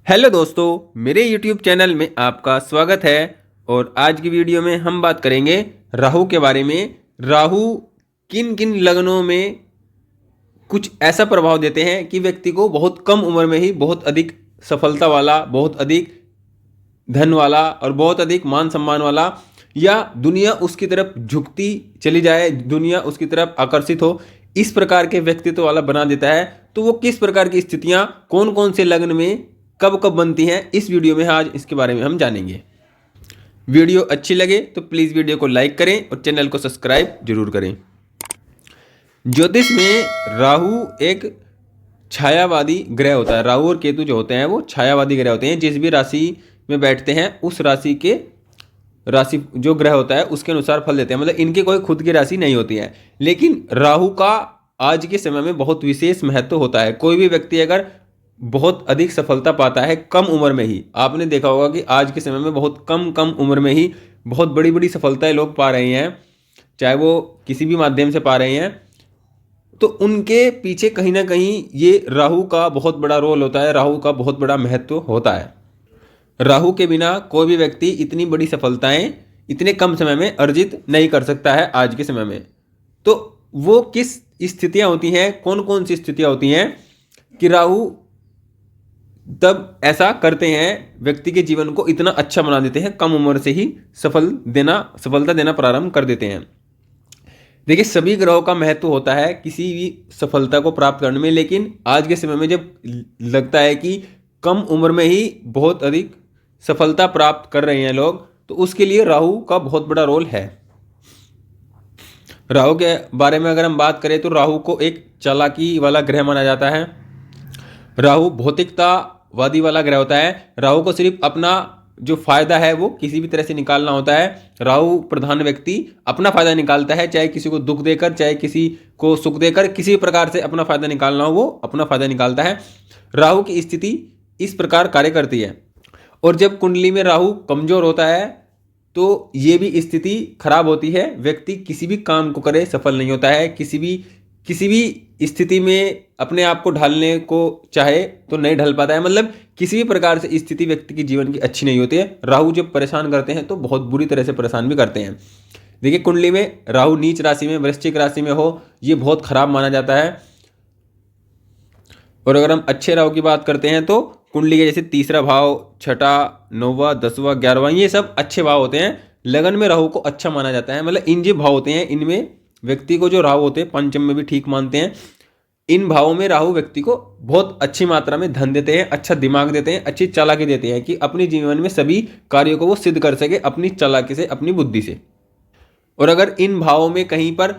Hello दोस्तों, मेरे YouTube channel में आपका स्वागत है। और आज की वीडियो में हम बात करेंगे राहु के बारे में। राहु किन किन लग्नों में कुछ ऐसा प्रभाव देते हैं कि व्यक्ति को बहुत कम उम्र में ही बहुत अधिक सफलता वाला, बहुत अधिक धन वाला और बहुत अधिक मान सम्मान वाला, या दुनिया उसकी तरफ झुकती चली जाए, दुनिया उसकी तरफ आकर्षित हो, इस प्रकार के व्यक्तित्व वाला बना देता है। तो वो किस प्रकार की स्थितियां कौन कौन से लग्न में कब कब बनती हैं, इस वीडियो में आज इसके बारे में हम जानेंगे। वीडियो अच्छी लगे तो प्लीज़ वीडियो को लाइक करें और चैनल को सब्सक्राइब जरूर करें। ज्योतिष में राहु एक छायावादी ग्रह होता है। राहु और केतु जो होते हैं वो छायावादी ग्रह होते हैं। जिस भी राशि में बैठते हैं उस राशि के राशि जो ग्रह होता है उसके अनुसार फल देते हैं। मतलब इनकी कोई खुद की राशि नहीं होती है। लेकिन राहु का आज के समय में बहुत विशेष महत्व होता है। कोई भी व्यक्ति अगर बहुत अधिक सफलता पाता है कम उम्र में ही, आपने देखा होगा कि आज के समय में बहुत कम उम्र में ही बहुत बड़ी बड़ी सफलताएं लोग पा रहे हैं, चाहे वो किसी भी माध्यम से पा रहे हैं, तो उनके पीछे कहीं ना कहीं ये राहु का बहुत बड़ा रोल होता है, राहु का बहुत बड़ा महत्व होता है। राहु के बिना कोई भी व्यक्ति इतनी बड़ी सफलताएं इतने कम समय में अर्जित नहीं कर सकता है आज के समय में। तो वो किस स्थितियां होती हैं, कौन कौन सी स्थितियां होती हैं कि राहु तब ऐसा करते हैं, व्यक्ति के जीवन को इतना अच्छा बना देते हैं, कम उम्र से ही सफलता देना प्रारंभ कर देते हैं। देखिए, सभी ग्रहों का महत्व होता है किसी भी सफलता को प्राप्त करने में। लेकिन आज के समय में जब लगता है कि कम उम्र में ही बहुत अधिक सफलता प्राप्त कर रहे हैं लोग, तो उसके लिए राहु का बहुत बड़ा रोल है। राहु के बारे में अगर हम बात करें तो राहु को एक चालाकी वाला ग्रह माना जाता है। राहु भौतिकतावादी वाला ग्रह होता है। राहु को सिर्फ अपना जो फायदा है वो किसी भी तरह से निकालना होता है। राहु प्रधान व्यक्ति अपना फायदा निकालता है, चाहे किसी को दुख देकर, चाहे किसी को सुख देकर, किसी भी प्रकार से अपना फायदा निकालना हो वो अपना फायदा निकालता है। राहु की स्थिति इस प्रकार कार्य करती है। और जब कुंडली में राहु कमजोर होता है तो ये भी स्थिति खराब होती है। व्यक्ति किसी भी काम को करे सफल नहीं होता है। किसी भी स्थिति में अपने आप को ढालने को चाहे तो नहीं ढल पाता है। मतलब किसी भी प्रकार से स्थिति व्यक्ति की जीवन की अच्छी नहीं होती है। राहु जब परेशान करते हैं तो बहुत बुरी तरह से परेशान भी करते हैं। देखिए, कुंडली में राहु नीच राशि में, वृश्चिक राशि में हो, ये बहुत खराब माना जाता है। और अगर हम अच्छे राहु की बात करते हैं तो कुंडली के जैसे तीसरा भाव, छठा, नौवां, 10वां, 11वां, ये सब अच्छे भाव होते हैं। लगन में राहु को अच्छा माना जाता है। मतलब इन जो भाव होते हैं इनमें व्यक्ति को जो राहु होते हैं, पंचम में भी ठीक मानते हैं, इन भावों में राहु व्यक्ति को बहुत अच्छी मात्रा में धन देते हैं, अच्छा दिमाग देते हैं, अच्छी चालाकी देते हैं कि अपने जीवन में सभी कार्यों को वो सिद्ध कर सके अपनी चालाकी से, अपनी बुद्धि से। और अगर इन भावों में कहीं पर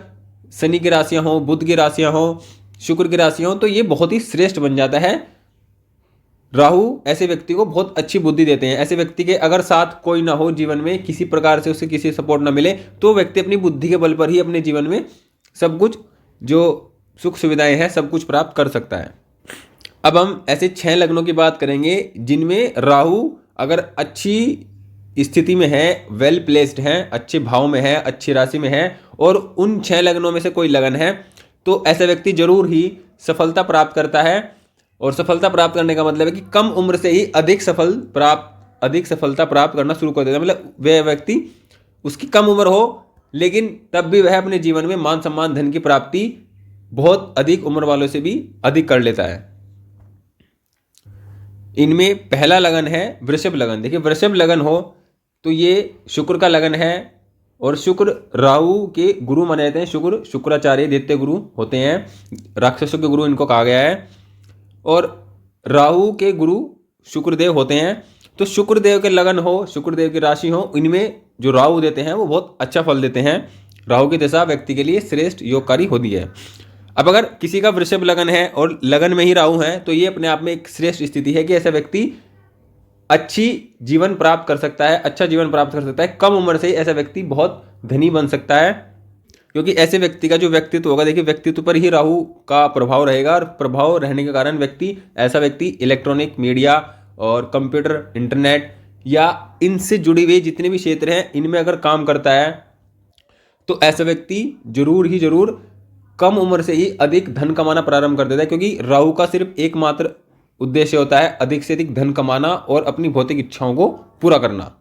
शनि की राशियां हो, बुध की राशियां हो, शुक्र की राशियां हो, तो ये बहुत ही श्रेष्ठ बन जाता है। राहु ऐसे व्यक्ति को बहुत अच्छी बुद्धि देते हैं। ऐसे व्यक्ति के अगर साथ कोई ना हो जीवन में, किसी प्रकार से उसे किसी सपोर्ट ना मिले, तो व्यक्ति अपनी बुद्धि के बल पर ही अपने जीवन में सब कुछ जो सुख सुविधाएं हैं सब कुछ प्राप्त कर सकता है। अब हम ऐसे 6 लग्नों की बात करेंगे जिनमें राहु अगर अच्छी स्थिति में है, वेल प्लेस्ड है, अच्छे भाव में है, अच्छी राशि में है, और उन 6 लग्नों में से कोई लगन है, तो ऐसा व्यक्ति जरूर ही सफलता प्राप्त करता है। और सफलता प्राप्त करने का मतलब है कि कम उम्र से ही अधिक सफलता प्राप्त करना शुरू कर देता है। मतलब वह व्यक्ति, उसकी कम उम्र हो लेकिन तब भी वह अपने जीवन में मान सम्मान, धन की प्राप्ति बहुत अधिक उम्र वालों से भी अधिक कर लेता है। इनमें पहला लगन है वृषभ लगन। देखिए, वृषभ लगन हो तो ये शुक्र का लगन है। और शुक्र राहु के गुरु माने जाते हैं। शुक्राचार्य दैत्य गुरु होते हैं, राक्षसों के गुरु इनको कहा गया है। और राहु के गुरु शुक्रदेव होते हैं। तो शुक्रदेव के लगन हो, शुक्रदेव की राशि हो, इनमें जो राहु देते हैं वो बहुत अच्छा फल देते हैं। राहु की दशा व्यक्ति के लिए श्रेष्ठ योगकारी होती है। अब अगर किसी का वृषभ लगन है और लगन में ही राहु है तो ये अपने आप में एक श्रेष्ठ स्थिति है कि ऐसा व्यक्ति अच्छी जीवन प्राप्त कर सकता है, अच्छा जीवन प्राप्त कर सकता है। कम उम्र से ऐसा व्यक्ति बहुत धनी बन सकता है, क्योंकि ऐसे व्यक्ति का जो व्यक्तित्व होगा, देखिए व्यक्तित्व पर ही राहु का प्रभाव रहेगा। और प्रभाव रहने के कारण ऐसा व्यक्ति इलेक्ट्रॉनिक मीडिया और कंप्यूटर, इंटरनेट या इनसे जुड़ी हुई जितने भी क्षेत्र हैं इनमें अगर काम करता है तो ऐसा व्यक्ति जरूर कम उम्र से ही अधिक धन कमाना प्रारंभ कर देता है। क्योंकि राहु का सिर्फ एकमात्र उद्देश्य होता है अधिक से अधिक धन कमाना और अपनी भौतिक इच्छाओं को पूरा करना।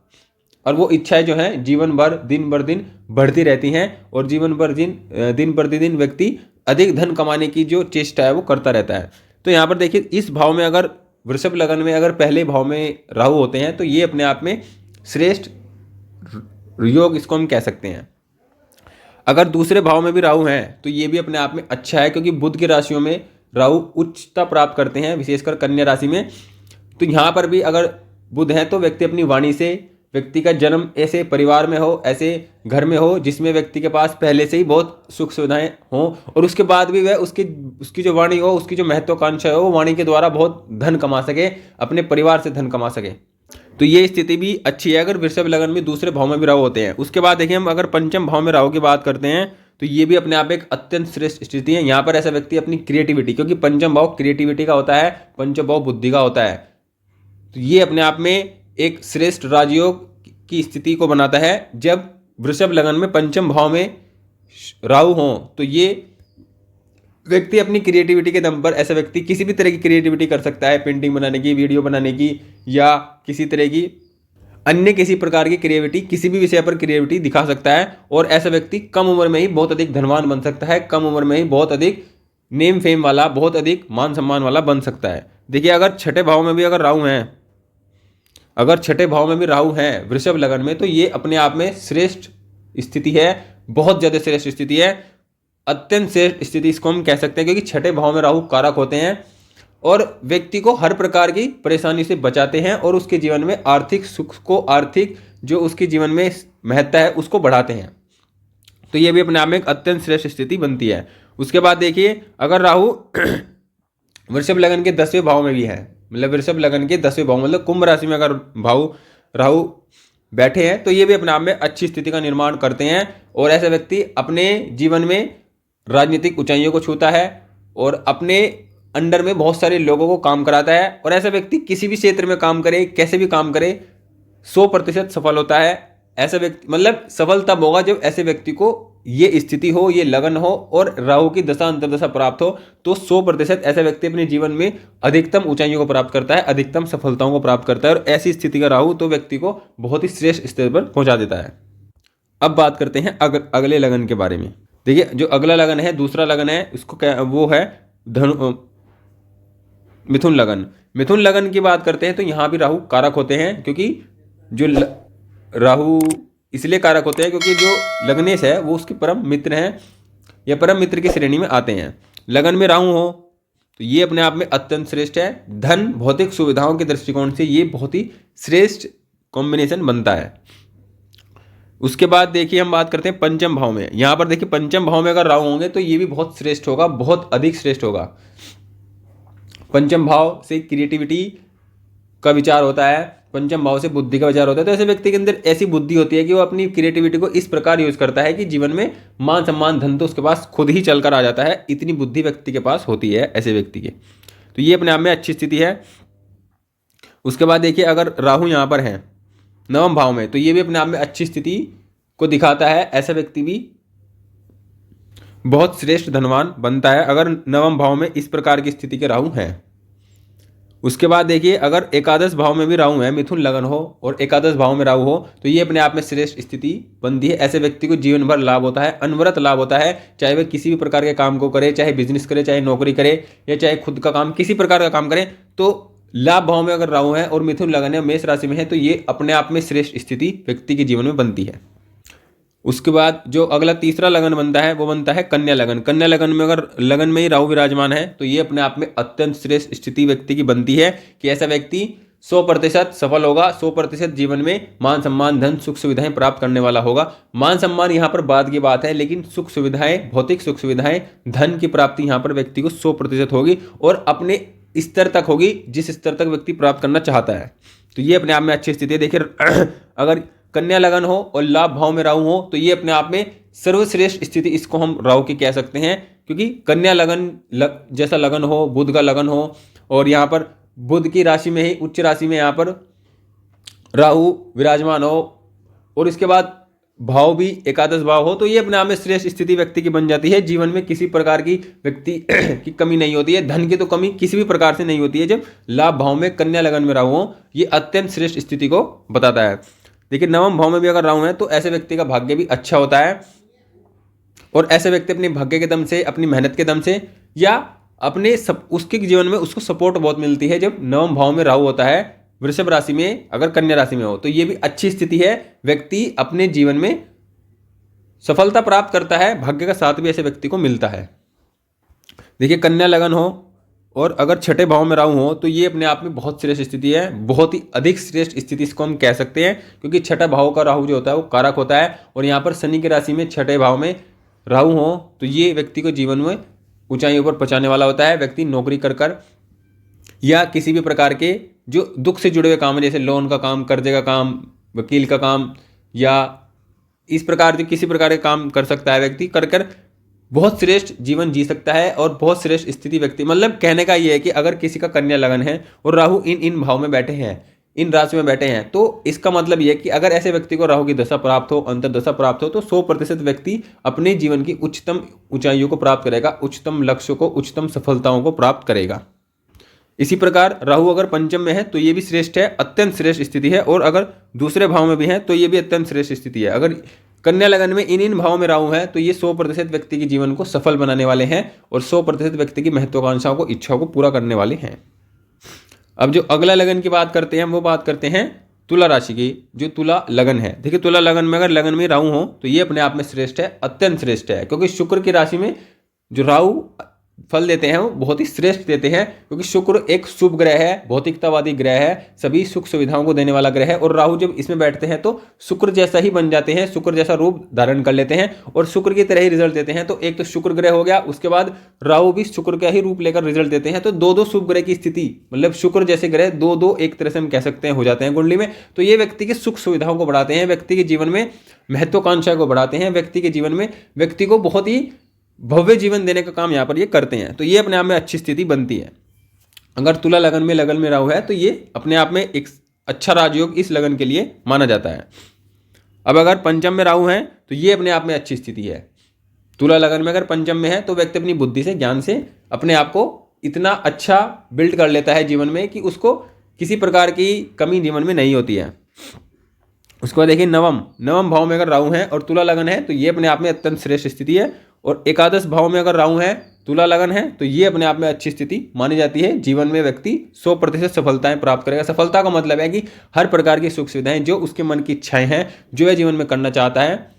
और वो इच्छाएं जो हैं जीवन भर दिन बढ़ती रहती हैं और दिन प्रतिदिन व्यक्ति अधिक धन कमाने की जो चेष्टा है वो करता रहता है। तो यहाँ पर देखिए, इस भाव में अगर वृषभ लगन में अगर पहले भाव में राहु होते हैं तो ये अपने आप में श्रेष्ठ योग इसको हम कह सकते हैं। अगर दूसरे भाव में भी राहु हैं तो ये भी अपने आप में अच्छा है, क्योंकि बुध की राशियों में राहु उच्चता प्राप्त करते हैं, विशेषकर कन्या राशि में। तो यहाँ पर भी अगर बुध है तो व्यक्ति अपनी वाणी से, व्यक्ति का जन्म ऐसे परिवार में हो, ऐसे घर में हो जिसमें व्यक्ति के पास पहले से ही बहुत सुख सुविधाएं हों और उसके बाद भी वह उसकी जो वाणी हो, उसकी जो महत्वाकांक्षा हो, वाणी के द्वारा बहुत धन कमा सके, अपने परिवार से धन कमा सके। तो ये स्थिति भी अच्छी है अगर वृषभ लगन में दूसरे भाव में भी राहु होते हैं। उसके बाद देखिए, हम अगर पंचम भाव में राहु की बात करते हैं तो ये भी अपने आप एक अत्यंत श्रेष्ठ स्थिति है। यहाँ पर ऐसा व्यक्ति अपनी क्रिएटिविटी, क्योंकि पंचम भाव क्रिएटिविटी का होता है, पंचम भाव बुद्धि का होता है, तो ये अपने आप में एक श्रेष्ठ राजयोग की स्थिति को बनाता है। जब वृषभ लगन में पंचम भाव में राहु हो तो ये व्यक्ति अपनी क्रिएटिविटी के दम पर, ऐसा व्यक्ति किसी भी तरह की क्रिएटिविटी कर सकता है, पेंटिंग बनाने की, वीडियो बनाने की, या किसी तरह की अन्य किसी प्रकार की क्रिएटिविटी, किसी भी विषय पर क्रिएटिविटी दिखा सकता है। और ऐसा व्यक्ति कम उम्र में ही बहुत अधिक धनवान बन सकता है, कम उम्र में ही बहुत अधिक नेम फेम वाला, बहुत अधिक मान सम्मान वाला बन सकता है। देखिए, अगर छठे भाव में भी अगर राहु हैं, अगर छठे भाव में भी राहु हैं वृषभ लगन में, तो ये अपने आप में श्रेष्ठ स्थिति है, बहुत ज़्यादा श्रेष्ठ स्थिति है, अत्यंत श्रेष्ठ स्थिति इसको हम कह सकते हैं, क्योंकि छठे भाव में राहु कारक होते हैं और व्यक्ति को हर प्रकार की परेशानी से बचाते हैं और उसके जीवन में आर्थिक सुख को, आर्थिक जो उसके जीवन में महत्ता है उसको बढ़ाते हैं। तो ये भी अपने आप में एक अत्यंत श्रेष्ठ स्थिति बनती है। उसके बाद देखिए, अगर राहु वृषभ लगन के 10वें भाव में भी है, मतलब वृषभ लगन के 10वें भाव, मतलब कुंभ राशि में अगर राहु बैठे हैं तो ये भी अपने आप में अच्छी स्थिति का निर्माण करते हैं। और ऐसा व्यक्ति अपने जीवन में राजनीतिक ऊंचाइयों को छूता है और अपने अंडर में बहुत सारे लोगों को काम कराता है। और ऐसा व्यक्ति किसी भी क्षेत्र में काम करे, कैसे भी काम करे, 100% सफल होता है। ऐसा व्यक्ति, मतलब सफल तब होगा जब ऐसे व्यक्ति को ये स्थिति हो, ये लगन हो और राहु की दशा अंतर्दशा प्राप्त हो, तो 100% ऐसा व्यक्ति अपने जीवन में अधिकतम ऊंचाइयों को प्राप्त करता है, अधिकतम सफलताओं को प्राप्त करता है। और ऐसी स्थिति का राहु तो व्यक्ति को बहुत ही श्रेष्ठ स्तर पर पहुंचा देता है। अब बात करते हैं अगले लगन के बारे में। देखिए, जो अगला लगन है, दूसरा लगन है, उसको क्या, वो है मिथुन लगन। मिथुन लगन की बात करते हैं तो यहाँ भी राहु कारक होते हैं, क्योंकि जो राहु इसलिए कारक होते हैं क्योंकि जो लग्नेश है वो उसके परम मित्र हैं या परम मित्र की श्रेणी में आते हैं। लगन में राहु हो तो ये अपने आप में अत्यंत श्रेष्ठ है। धन, भौतिक सुविधाओं के दृष्टिकोण से ये बहुत ही श्रेष्ठ कॉम्बिनेशन बनता है। उसके बाद देखिए, हम बात करते हैं पंचम भाव में। यहाँ पर देखिए, पंचम भाव में अगर राहु होंगे तो ये भी बहुत श्रेष्ठ होगा, बहुत अधिक श्रेष्ठ होगा। पंचम भाव से क्रिएटिविटी का विचार होता है, पंचम भाव से बुद्धि का विचार होता है। तो ऐसे व्यक्ति के अंदर ऐसी बुद्धि होती है कि वो अपनी क्रिएटिविटी को इस प्रकार यूज करता है कि जीवन में मान सम्मान धन तो उसके पास खुद ही चलकर आ जाता है, इतनी बुद्धि व्यक्ति के पास होती है ऐसे व्यक्ति के। तो ये अपने आप में अच्छी स्थिति है। उसके बाद देखिए, अगर राहु यहाँ पर है नवम भाव में तो ये भी अपने आप में अच्छी स्थिति को दिखाता है। ऐसा व्यक्ति भी बहुत श्रेष्ठ धनवान बनता है अगर नवम भाव में इस प्रकार की स्थिति के राहु हैं। उसके बाद देखिए, अगर एकादश भाव में भी राहु है, मिथुन लगन हो और एकादश भाव में राहु हो तो ये अपने आप में श्रेष्ठ स्थिति बनती है। ऐसे व्यक्ति को जीवन भर लाभ होता है, अनवरत लाभ होता है, चाहे वह किसी भी प्रकार के काम को करे, चाहे बिजनेस करे, चाहे नौकरी करे या चाहे खुद का काम, किसी प्रकार का काम करे, तो लाभ भाव में अगर राहु है और मिथुन लगन है, मेष राशि में है, तो ये अपने आप में श्रेष्ठ स्थिति व्यक्ति के जीवन में बनती है। उसके बाद जो अगला तीसरा लगन बनता है वो बनता है कन्या लगन। कन्या लगन में अगर लगन में ही राहु विराजमान है तो ये अपने आप में अत्यंत श्रेष्ठ स्थिति व्यक्ति की बनती है कि ऐसा व्यक्ति 100% सफल होगा, 100% जीवन में मान सम्मान धन सुख सुविधाएं प्राप्त करने वाला होगा। मान सम्मान यहाँ पर बाद की बात है, लेकिन सुख सुविधाएं, भौतिक सुख सुविधाएं, धन की प्राप्ति यहाँ पर व्यक्ति को 100% होगी और अपने स्तर तक होगी जिस स्तर तक व्यक्ति प्राप्त करना चाहता है। तो ये अपने आप में अच्छी स्थिति है। देखिए, अगर कन्या लगन हो और लाभ भाव में राहु हो तो ये अपने आप में सर्वश्रेष्ठ स्थिति इसको हम राहु की कह सकते हैं, क्योंकि कन्या लगन जैसा लगन हो, बुध का लगन हो और यहाँ पर बुध की राशि में ही, उच्च राशि में यहाँ पर राहु विराजमान हो और इसके बाद भाव भी एकादश भाव हो तो ये अपने आप में श्रेष्ठ स्थिति व्यक्ति की बन जाती है। जीवन में किसी प्रकार की व्यक्ति की कमी नहीं होती है, धन की तो कमी किसी भी प्रकार से नहीं होती है जब लाभ भाव में कन्या लगन में राहु हो। ये अत्यंत श्रेष्ठ स्थिति को बताता है। देखिए नवम भाव में भी अगर राहु है तो ऐसे व्यक्ति का भाग्य भी अच्छा होता है और ऐसे व्यक्ति अपने भाग्य के दम से, अपनी मेहनत के दम से या अपने उसके जीवन में उसको सपोर्ट बहुत मिलती है जब नवम भाव में राहु होता है वृषभ राशि में, अगर कन्या राशि में हो तो ये भी अच्छी स्थिति है। व्यक्ति अपने जीवन में सफलता प्राप्त करता है, भाग्य का साथ भी ऐसे व्यक्ति को मिलता है। देखिए कन्या लगन हो और अगर छठे भाव में राहु हो तो ये अपने आप में बहुत श्रेष्ठ स्थिति है, बहुत ही अधिक श्रेष्ठ स्थिति इसको हम कह सकते हैं, क्योंकि छठा भाव का राहु जो होता है वो कारक होता है। और यहाँ पर शनि की राशि में छठे भाव में राहु हो तो ये व्यक्ति को जीवन में ऊंचाइयों पर पहुंचाने वाला होता है। व्यक्ति नौकरी कर या किसी भी प्रकार के जो दुख से जुड़े हुए काम है, जैसे लोन का काम, कर्जे का काम, वकील का काम या इस प्रकार के किसी प्रकार के काम कर सकता है व्यक्ति, कर बहुत श्रेष्ठ जीवन जी सकता है और बहुत श्रेष्ठ स्थिति व्यक्ति, मतलब कहने का ये है कि अगर किसी का कन्या लगन है और राहु इन भाव में बैठे हैं, इन राशि में बैठे हैं, तो इसका मतलब ये है कि अगर ऐसे व्यक्ति को राहु की दशा प्राप्त हो, अंतर्दशा प्राप्त हो, तो 100% व्यक्ति अपने जीवन की उच्चतम ऊंचाइयों को प्राप्त करेगा, उच्चतम लक्ष्यों को, उच्चतम सफलताओं को प्राप्त करेगा। इसी प्रकार राहु अगर पंचम में है तो ये भी श्रेष्ठ है, अत्यंत श्रेष्ठ स्थिति है। और अगर दूसरे भाव में भी है तो ये भी अत्यंत श्रेष्ठ स्थिति है। अगर कन्या लगन में इन भाव में राहु है तो ये 100% व्यक्ति के जीवन को सफल बनाने वाले हैं और 100% व्यक्ति की महत्वाकांक्षाओं को, इच्छाओं को पूरा करने वाले हैं। अब जो अगला लगन की बात करते हैं, वो बात करते हैं तुला राशि की, जो तुला लगन है। देखिए तुला लगन में अगर लगन में राहु हो तो ये अपने आप में श्रेष्ठ है, अत्यंत श्रेष्ठ है, क्योंकि शुक्र की राशि में जो राहु फल देते हैं वो बहुत ही श्रेष्ठ देते हैं, क्योंकि शुक्र एक शुभ ग्रह है, भौतिकतावादी ग्रह है, सभी सुख सुविधाओं को देने वाला ग्रह है। और राहु जब इसमें बैठते हैं तो शुक्र जैसा ही बन जाते हैं, शुक्र जैसा रूप धारण कर लेते हैं और शुक्र की तरह ही रिजल्ट देते हैं। तो एक तो शुक्र ग्रह हो गया, उसके बाद राहु भी शुक्र का ही रूप लेकर रिजल्ट देते हैं। तो दो शुभ ग्रह की स्थिति, मतलब शुक्र जैसे ग्रह दो एक तरह से हम कह सकते हैं हो जाते हैं कुंडली में। तो ये व्यक्ति की सुख सुविधाओं को बढ़ाते हैं, व्यक्ति के जीवन में महत्वाकांक्षा को बढ़ाते हैं, व्यक्ति के जीवन में व्यक्ति को बहुत ही भव्य जीवन देने का काम यहाँ पर ये करते हैं। तो ये अपने आप में अच्छी स्थिति बनती है। अगर तुला लगन में राहु है तो ये अपने आप में एक अच्छा राजयोग इस लगन के लिए माना जाता है। अब अगर पंचम में राहु है तो ये अपने आप में अच्छी स्थिति है। तुला लगन में अगर पंचम में है तो व्यक्ति अपनी बुद्धि से, ज्ञान से अपने आप को इतना अच्छा बिल्ड कर लेता है जीवन में कि उसको किसी प्रकार की कमी जीवन में नहीं होती है। उसके बाद देखिए नवम भाव में अगर राहु है और तुला लगन है तो ये अपने आप में अत्यंत श्रेष्ठ स्थिति है। और एकादश भाव में अगर राहु है, तुला लगन है, तो ये अपने आप में अच्छी स्थिति मानी जाती है। जीवन में व्यक्ति 100% सफलताएं प्राप्त करेगा। सफलता का मतलब है कि हर प्रकार की सुख सुविधाएं, जो उसके मन की इच्छाएं हैं, जो वह जीवन में करना चाहता है,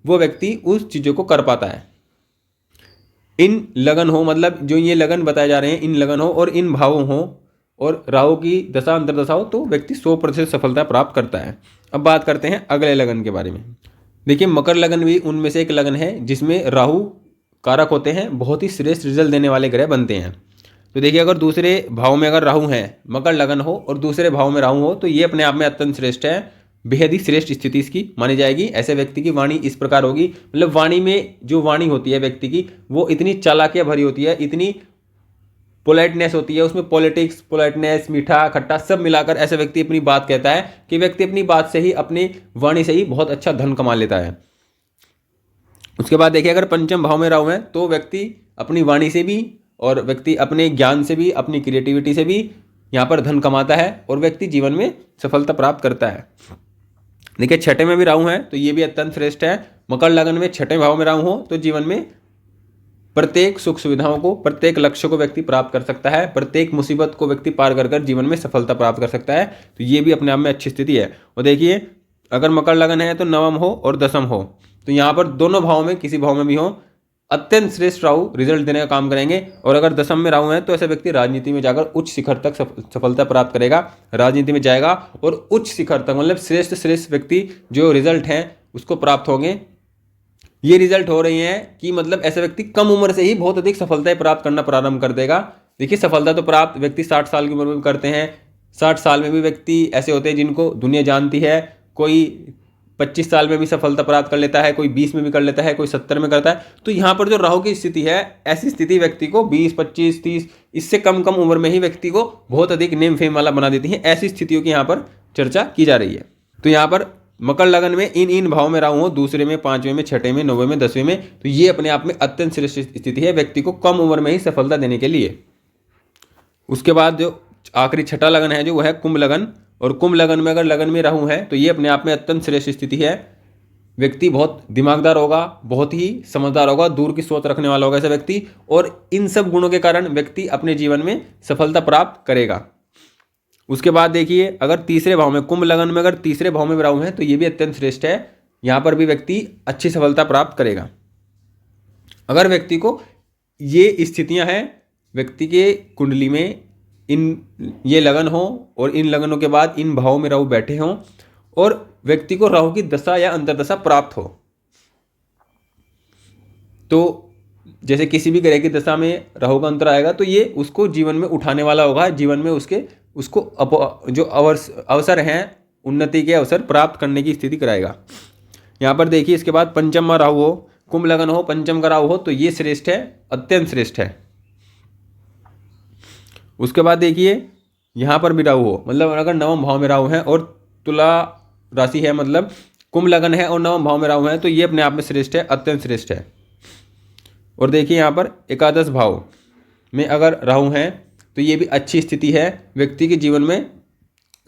वो व्यक्ति उस चीज़ों को कर पाता है। इन लगन हो, मतलब जो ये लगन बताए जा रहे हैं, इन लगन हो और इन भावों हो और राहु की दशा अंतर्दशा हो तो व्यक्ति 100% सफलता प्राप्त करता है। अब बात करते हैं अगले लगन के बारे में। देखिए मकर लगन भी उनमें से एक लगन है जिसमें राहु कारक होते हैं, बहुत ही श्रेष्ठ रिजल्ट देने वाले ग्रह बनते हैं। तो देखिए अगर दूसरे भाव में अगर राहु है, मकर लगन हो और दूसरे भाव में राहु हो तो ये अपने आप में अत्यंत श्रेष्ठ है, बेहद ही श्रेष्ठ स्थिति इसकी मानी जाएगी। ऐसे व्यक्ति की वाणी इस प्रकार होगी, मतलब वाणी में जो वाणी होती है व्यक्ति की वो इतनी चालाकियाँ भरी होती है, इतनी पोलाइटनेस होती है, उसमें पॉलिटिक्स, पोलाइटनेस, मीठा खट्टा सब मिलाकर ऐसा व्यक्ति अपनी बात कहता है कि व्यक्ति अपनी बात से ही, अपनी वाणी से ही बहुत अच्छा धन कमा लेता है। उसके बाद देखिए अगर पंचम भाव में राहु है तो व्यक्ति अपनी वाणी से भी और व्यक्ति अपने ज्ञान से भी, अपनी क्रिएटिविटी से भी यहाँ पर धन कमाता है और व्यक्ति जीवन में सफलता प्राप्त करता है। देखिए छठे में भी राहु है तो ये भी अत्यंत श्रेष्ठ है। मकर लगन में छठे भाव में राहु हो तो जीवन में प्रत्येक सुख सुविधाओं को, प्रत्येक लक्ष्य को व्यक्ति प्राप्त कर सकता है, प्रत्येक मुसीबत को व्यक्ति पार कर जीवन में सफलता प्राप्त कर सकता है। तो ये भी अपने आप में अच्छी स्थिति है। और देखिए अगर मकर लगन है तो नवम हो और दसम हो तो यहाँ पर दोनों भाव में, किसी भाव में भी हो, अत्यंत श्रेष्ठ राहु रिजल्ट देने का काम करेंगे। और अगर दसम में राहु है तो ऐसा व्यक्ति राजनीति में जाकर उच्च शिखर तक सफलता प्राप्त करेगा, राजनीति में जाएगा और उच्च शिखर तक, मतलब श्रेष्ठ व्यक्ति जो रिजल्ट हैं उसको प्राप्त होंगे। ये रिजल्ट हो रही हैं कि मतलब ऐसा व्यक्ति कम उम्र से ही बहुत अधिक सफलताएं प्राप्त करना प्रारंभ कर देगा। देखिए सफलता तो प्राप्त व्यक्ति 60 साल की उम्र में करते हैं। 60 साल में भी व्यक्ति ऐसे होते हैं जिनको दुनिया जानती है। कोई 25 साल में भी सफलता प्राप्त कर लेता है, कोई 20 में भी कर लेता है, कोई 70 में करता है। तो यहाँ पर जो राहु की स्थिति है, ऐसी स्थिति व्यक्ति को 20, 25, 30 इससे कम उम्र में ही व्यक्ति को बहुत अधिक नेम फेम वाला बना देती है। ऐसी स्थितियों की यहाँ पर चर्चा की जा रही है। तो यहाँ पर मकर लगन में इन भाव में राहु हो, दूसरे में, पांचवें में, छठे में, नौवें में, 10वें में, तो ये अपने आप में अत्यंत श्रेष्ठ स्थिति है व्यक्ति को कम उम्र में ही सफलता देने के लिए। उसके बाद जो आखिरी छठा लगन है जो वह है कुंभ लगन, और कुंभ लगन में अगर लगन में राहु है तो ये अपने आप में अत्यंत श्रेष्ठ स्थिति है। व्यक्ति बहुत दिमागदार होगा, बहुत ही समझदार होगा, दूर की सोच रखने वाला होगा ऐसा व्यक्ति, और इन सब गुणों के कारण व्यक्ति अपने जीवन में सफलता प्राप्त करेगा। उसके बाद देखिए, अगर तीसरे भाव में, कुंभ लगन में अगर तीसरे भाव में राहु है तो ये भी अत्यंत श्रेष्ठ है, यहाँ पर भी व्यक्ति अच्छी सफलता प्राप्त करेगा। अगर व्यक्ति को ये स्थितियां हैं, व्यक्ति के कुंडली में ये लगन हो और इन लगनों के बाद इन भावों में राहु बैठे हों और व्यक्ति को राहु की दशा या अंतर्दशा प्राप्त हो, तो जैसे किसी भी ग्रह की दशा में राहु का अंतर आएगा तो ये उसको जीवन में उठाने वाला होगा, जीवन में उसको जो अवसर हैं, उन्नति के अवसर प्राप्त करने की स्थिति कराएगा। यहाँ पर देखिए, इसके बाद पंचम में राहु हो, कुंभ लगन हो, पंचम का राहु हो तो ये श्रेष्ठ है, अत्यंत श्रेष्ठ है। उसके बाद देखिए, यहाँ पर भी राहु हो, मतलब अगर नवम भाव में राहु है और तुला राशि है, मतलब कुंभ लगन है और नवम भाव में राहु है तो ये अपने आप में श्रेष्ठ है, अत्यंत श्रेष्ठ है। और देखिए यहाँ पर एकादश भाव में अगर राहु है तो ये भी अच्छी स्थिति है, व्यक्ति के जीवन में,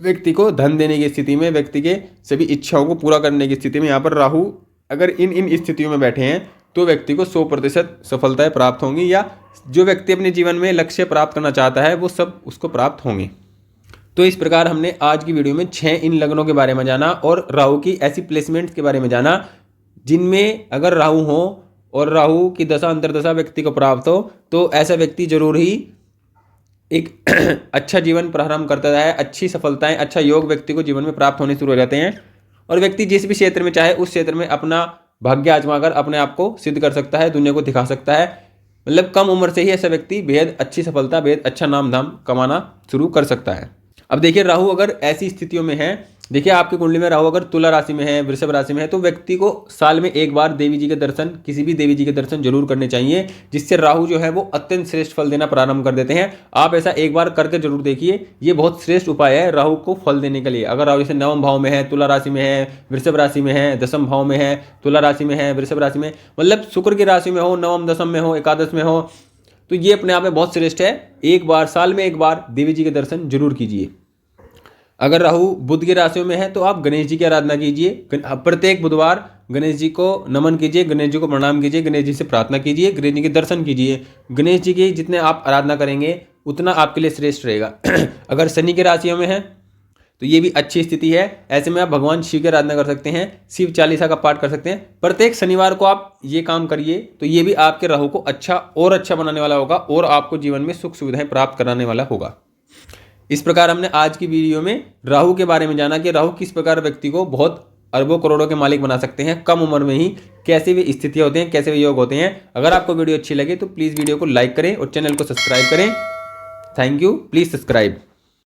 व्यक्ति को धन देने की स्थिति में, व्यक्ति के सभी इच्छाओं को पूरा करने की स्थिति में यहाँ पर राहु अगर इन स्थितियों में बैठे हैं तो व्यक्ति को 100% सफलताएं प्राप्त होंगी, या जो व्यक्ति अपने जीवन में लक्ष्य प्राप्त करना चाहता है वो सब उसको प्राप्त होंगे। तो इस प्रकार हमने आज की वीडियो में 6 इन लगनों के बारे में जाना और राहु की ऐसी प्लेसमेंट्स के बारे में जाना जिनमें अगर राहु हो और राहु की दशा अंतर्दशा व्यक्ति को प्राप्त हो तो ऐसा व्यक्ति जरूर ही एक अच्छा जीवन प्रारंभ करता है, अच्छी सफलताएं, अच्छा योग व्यक्ति को जीवन में प्राप्त होने शुरू हो जाते हैं, और व्यक्ति जिस भी क्षेत्र में चाहे उस क्षेत्र में अपना भाग्य आजमाकर अपने आप को सिद्ध कर सकता है, दुनिया को दिखा सकता है। मतलब कम उम्र से ही ऐसा व्यक्ति बेहद अच्छी सफलता, बेहद अच्छा नाम धाम कमाना शुरू कर सकता है। अब देखिए, राहु अगर ऐसी स्थितियों में है, देखिए आपकी कुंडली में राहु अगर तुला राशि में है, वृषभ राशि में है, तो व्यक्ति को साल में एक बार देवी जी के दर्शन, किसी भी देवी जी के दर्शन जरूर करने चाहिए, जिससे राहु जो है वो अत्यंत श्रेष्ठ फल देना प्रारंभ कर देते हैं। आप ऐसा एक बार करके जरूर देखिए, ये बहुत श्रेष्ठ उपाय है राहु को फल देने के लिए। अगर राहु जैसे नवम भाव में है, तुला राशि में है, वृषभ राशि में है, दसम भाव में है, तुला राशि में है, वृषभ राशि में, मतलब शुक्र की राशि में हो, नवम दसम में हो, एकादश में हो, तो ये अपने आप में बहुत श्रेष्ठ है। एक बार, साल में एक बार देवी जी के दर्शन जरूर कीजिए। अगर राहु बुध की राशियों में है तो आप गणेश जी की आराधना कीजिए, प्रत्येक बुधवार गणेश जी को नमन कीजिए, गणेश जी को प्रणाम कीजिए, गणेश जी से प्रार्थना कीजिए, गणेश जी के दर्शन कीजिए। गणेश जी की जितने आप आराधना करेंगे उतना आपके लिए श्रेष्ठ रहेगा। अगर शनि की राशियों में है तो ये भी अच्छी स्थिति है, ऐसे में आप भगवान शिव की आराधना कर सकते हैं, शिव चालीसा का पाठ कर सकते हैं। प्रत्येक शनिवार को आप ये काम करिए तो ये भी आपके राहु को अच्छा और अच्छा बनाने वाला होगा और आपको जीवन में सुख सुविधाएं प्राप्त कराने वाला होगा। इस प्रकार हमने आज की वीडियो में राहु के बारे में जाना कि राहु किस प्रकार व्यक्ति को बहुत अरबों करोड़ों के मालिक बना सकते हैं कम उम्र में ही, कैसे वे स्थितियां होते हैं, कैसे वे योग होते हैं। अगर आपको वीडियो अच्छी लगे तो प्लीज़ वीडियो को लाइक करें और चैनल को सब्सक्राइब करें। Thank you, please subscribe.